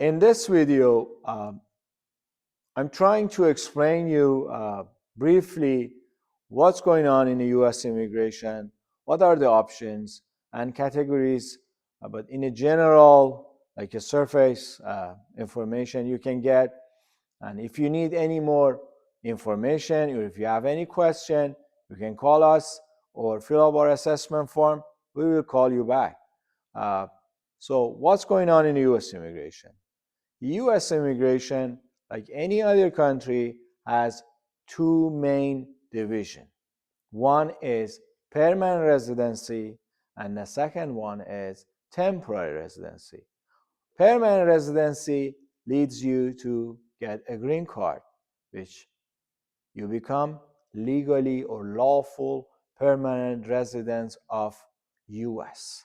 In this video, I'm trying to explain you briefly what's going on in the U.S. immigration, what are the options and categories, but in a general, like a surface information you can get. And if you need any more information or if you have any question, you can call us or fill up our assessment form. We will call you back. Uh, so what's going on in the U.S. immigration? U.S. immigration, like any other country, has two main divisions. One is permanent residency, and the second one is temporary residency. Permanent residency leads you to get a green card, which you become legally or lawful permanent residents of U.S.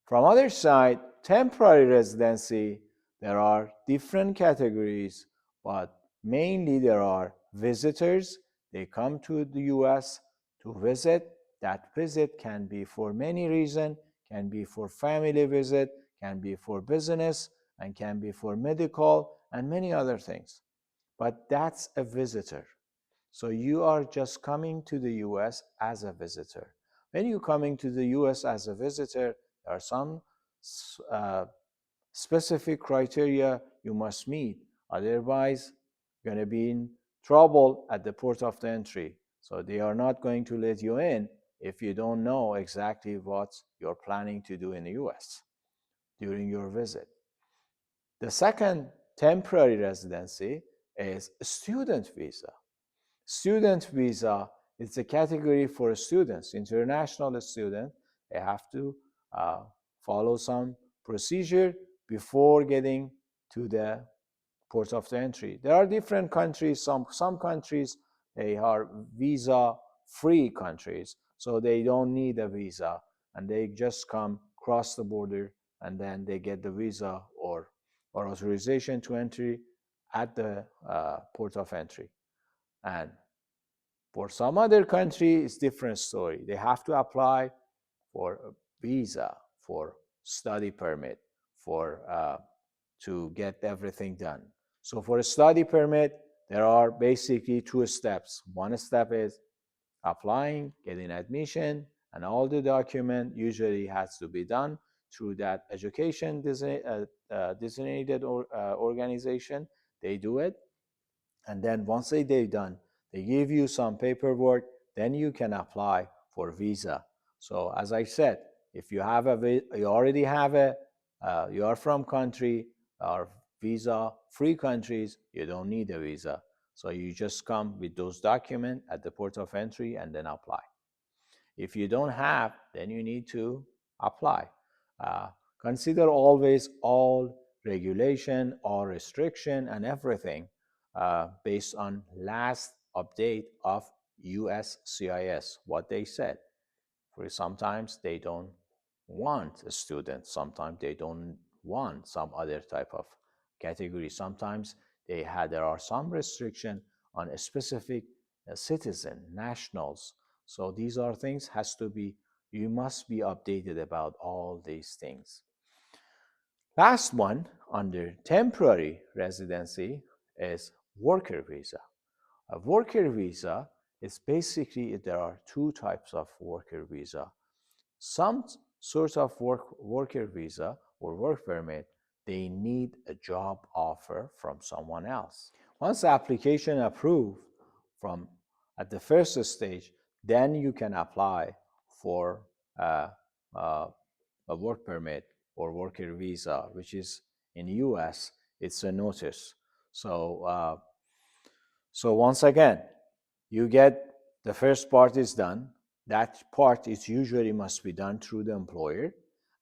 From other side, temporary residency, there are different categories, but mainly there are visitors. They come to the US to visit. That visit can be for many reasons, can be for family visit, can be for business, and can be for medical and many other things. But that's a visitor. So you are just coming to the US as a visitor. When you're coming to the US as a visitor, there are some specific criteria you must meet. Otherwise, you're going to be in trouble at the port of the entry. So they are not going to let you in if you don't know exactly what you're planning to do in the US during your visit. The second temporary residency is a student visa. Student visa is a category for students, international students. They have to follow some procedure before getting to the port of the entry. There are different countries. Some countries, they are visa-free countries, so they don't need a visa, and they just come cross the border, and then they get the visa or authorization to entry at the port of entry. And for some other country, it's different story. They have to apply for a visa, for study permit, for to get everything done. So for a study permit, there are basically two steps. One step is applying, getting admission, and all the document usually has to be done through that education designated organization. They do it, and then once they've done, they give you some paperwork, then you can apply for visa. So as I said, if you have you already have you are from country or visa free countries, you don't need a visa. So you just come with those documents at the port of entry and then apply. If you don't have, then you need to apply. Uh, Consider always all regulation or restriction and everything based on last update of USCIS, what they said. For sometimes they don't want a student, sometimes they don't want some other type of category. Sometimes there are some restriction on a specific citizen, nationals. So these are things you must be updated about all these things. Last one under temporary residency is worker visa. A worker visa is basically, there are two types of worker visa. Some sorts of worker visa or work permit, they need a job offer from someone else. Once the application approved from at the first stage, then you can apply for a work permit or worker visa, which is in the US, it's a notice. So once again, you get the first part is done. That part is usually must be done through the employer.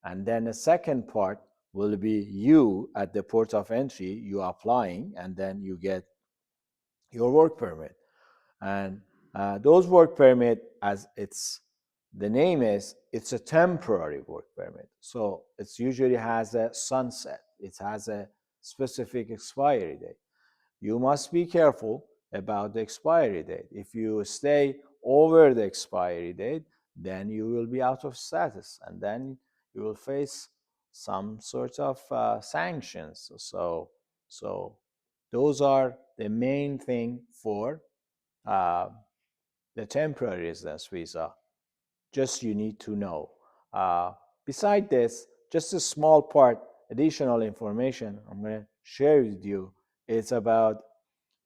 And then the second part will be you at the port of entry, you applying, and then you get your work permit. And those work permit, as the name is, it's a temporary work permit. So it usually has a sunset. It has a specific expiry date. You must be careful about the expiry date. If you stay over the expiry date, then you will be out of status, and then you will face some sort of sanctions. So those are the main thing for uh, the temporary residence visa. Just you need to know. Uh, Beside this, just a small part, additional information I'm going to share with you. It's about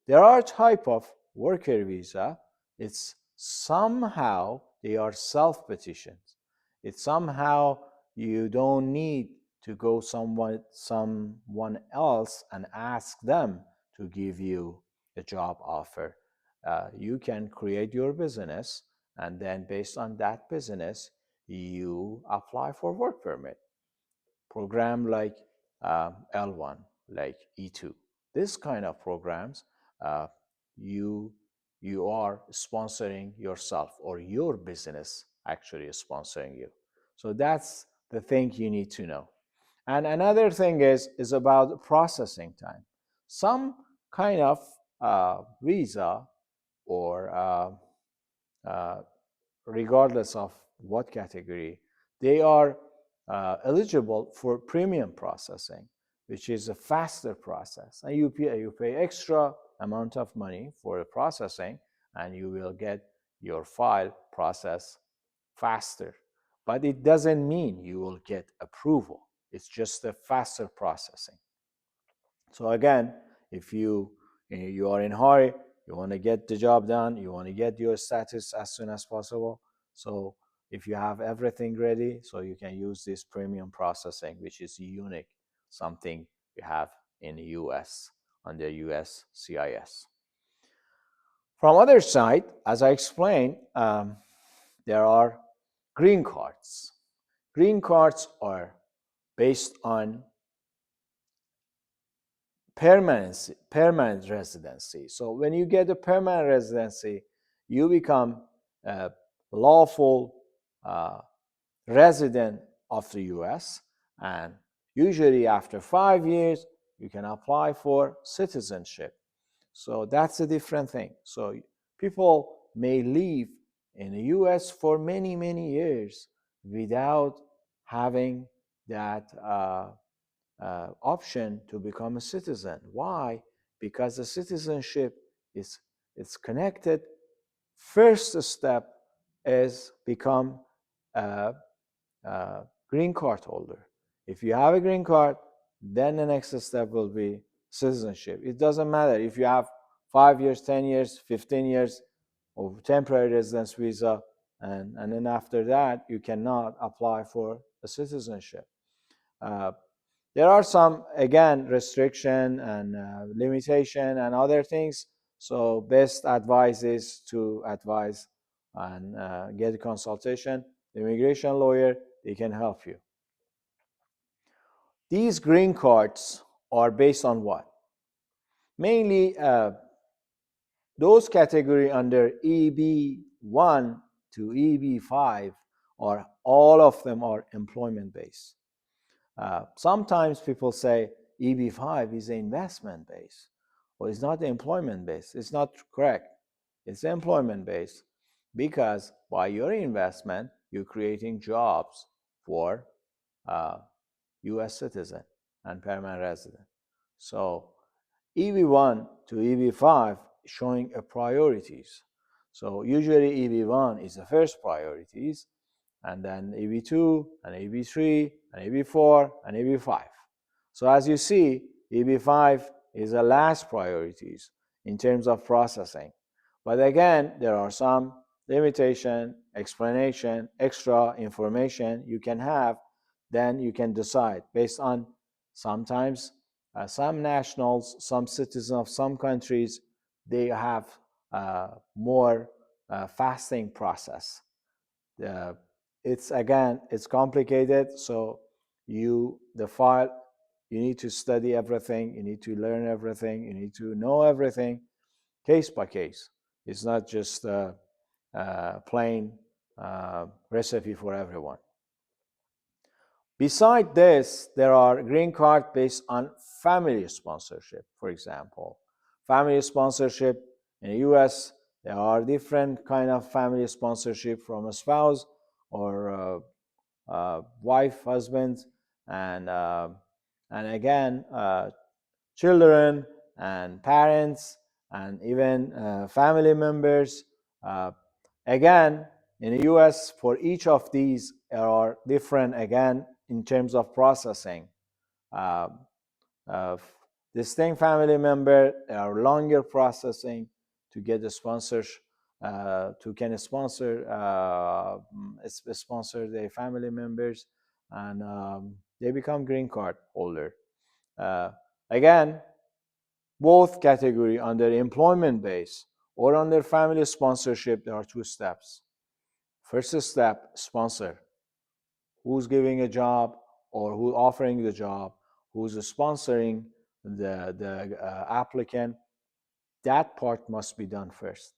there are type of worker visa. It's somehow they are self-petitions. It's somehow you don't need to go someone else and ask them to give you a job offer. You can create your business, and then based on that business, you apply for work permit program like L1, like E2. This kind of programs, uh, you you are sponsoring yourself, or your business actually is sponsoring you. So that's the thing you need to know. And another thing is about processing time. Some kind of visa or uh, regardless of what category, they are eligible for premium processing, which is a faster process. And you pay extra amount of money for the processing, and you will get your file processed faster. But it doesn't mean you will get approval. It's just a faster processing. So again, if you are in a hurry, you want to get the job done, you want to get your status as soon as possible. So if you have everything ready, so you can use this premium processing, which is unique, something you have in the US under US CIS. From other side, as I explained, there are green cards. Green cards are based on permanent residency. So when you get a permanent residency, you become a lawful uh, resident of the US, and usually after 5 years you can apply for citizenship. So that's a different thing. So people may live in the US for many years without having that option to become a citizen. Why? Because the citizenship is connected. First step is become a, a green card holder. If you have a green card, then the next step will be citizenship. It doesn't matter if you have 5 years, 10 years, 15 years of temporary residence visa, and then after that, you cannot apply for a citizenship. Uh, there are some, again, restriction and limitation and other things. So best advice is to advise and get a consultation. The immigration lawyer, they can help you. These green cards are based on what? Mainly those category under EB1 to EB5 are all of them are employment based. Sometimes people say EB5 is investment based, or it's not employment based. It's not correct. It's employment based because by your investment, you're creating jobs for US citizen and permanent resident. So EB1 to EB5 showing a priorities. So usually EB1 is the first priorities, and then EB2 and EB3 and EB4 and EB5. So as you see, EB5 is the last priorities in terms of processing. But again, there are some limitation, explanation, extra information you can have. Then you can decide based on sometimes some nationals, some citizens of some countries, they have more fasting process. Uh, it's again, it's complicated. So the file, you need to study everything, you need to learn everything, you need to know everything, case by case. It's not just a plain recipe for everyone. Beside this, there are green cards based on family sponsorship. For example, family sponsorship in the US, there are different kind of family sponsorship from a spouse or wife, husband. and again, children and parents and even family members. Uh, Again, in the US, for each of these are different again in terms of processing. Uh, uh, Distinct family member are longer processing to get the sponsors to can sponsor sponsor their family members, and they become green card holder. Uh, Again, both category under employment base or under family sponsorship, there are two steps. First step, sponsor. Who's giving a job or who offering the job, who's sponsoring the applicant. That part must be done first.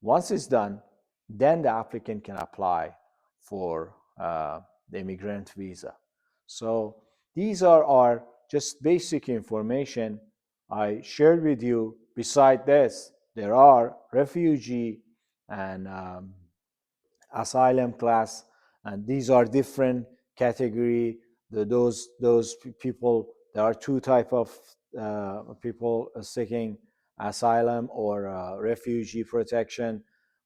Once it's done, then the applicant can apply for the immigrant visa. So these are our just basic information I shared with you. Beside this, there are refugee and asylum class, and these are different category. Those people, there are two type of people seeking asylum or refugee protection.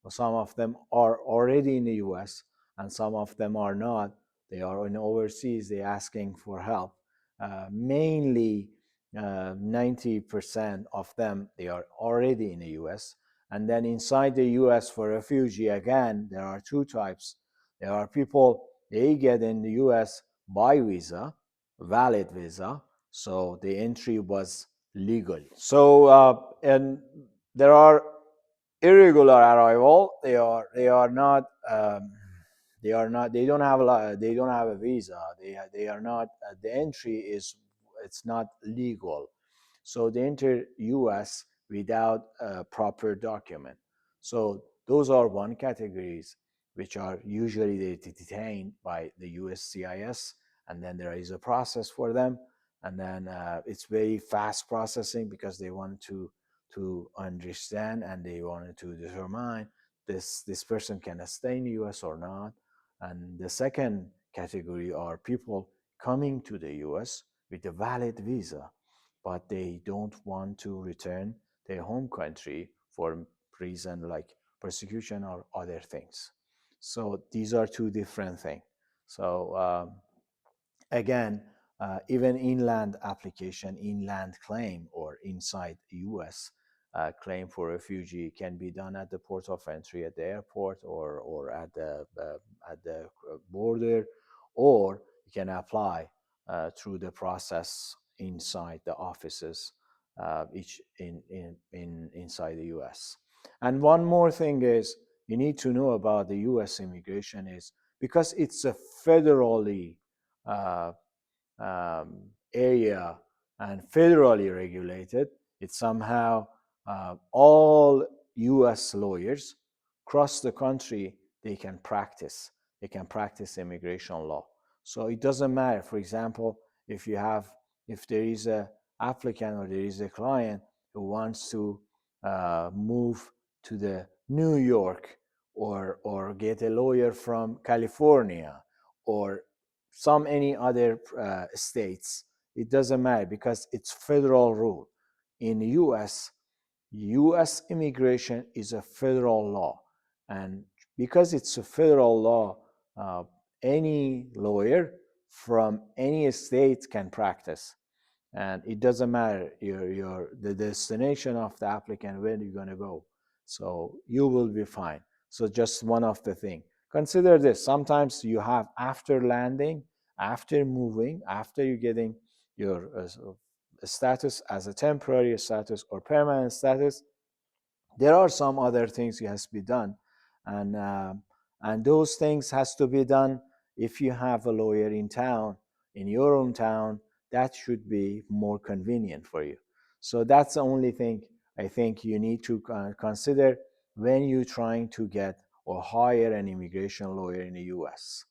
Some of them are already in the US and some of them are not. They are in overseas, they're asking for help. Mainly 90% of them, they are already in the US. And then inside the US for refugee, again, there are two types. There are people, they get in the US by visa, valid visa, so the entry was legal. So, and there are irregular arrival. They are not they don't have a visa. They are not the entry is it's not legal, so they enter US without a proper document. So those are one categories which are usually detained by the USCIS, and then there is a process for them, and then it's very fast processing because they want to understand and they wanted to determine this person can stay in the US or not. And the second category are people coming to the US with a valid visa, but they don't want to return their home country for reason like persecution or other things. So these are two different things. So again, even inland application, inland claim, or inside US claim for refugee can be done at the port of entry at the airport or at the border, or you can apply through the process inside the offices each inside the US. And one more thing is you need to know about the US immigration is because it's a federally uh, area and federally regulated. It's somehow all U.S. lawyers across the country they can practice. They can practice immigration law. So it doesn't matter. For example, if there is a applicant or there is a client who wants to move to the New York or get a lawyer from California or some any other states, it doesn't matter because it's federal rule. In us immigration is a federal law, and because it's a federal law, uh, any lawyer from any state can practice, and it doesn't matter your the destination of the applicant where you're going to go, so you will be fine. So just one of the thing, consider this: sometimes you have after landing, after moving, after you getting your status as a temporary status or permanent status, there are some other things that has to be done, and those things has to be done. If you have a lawyer in town, in your own town, that should be more convenient for you. So that's the only thing I think you need to consider when you're trying to get or hire an immigration lawyer in the US.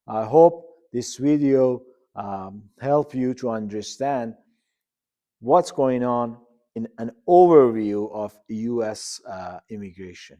I hope this video help you to understand what's going on in an overview of US immigration.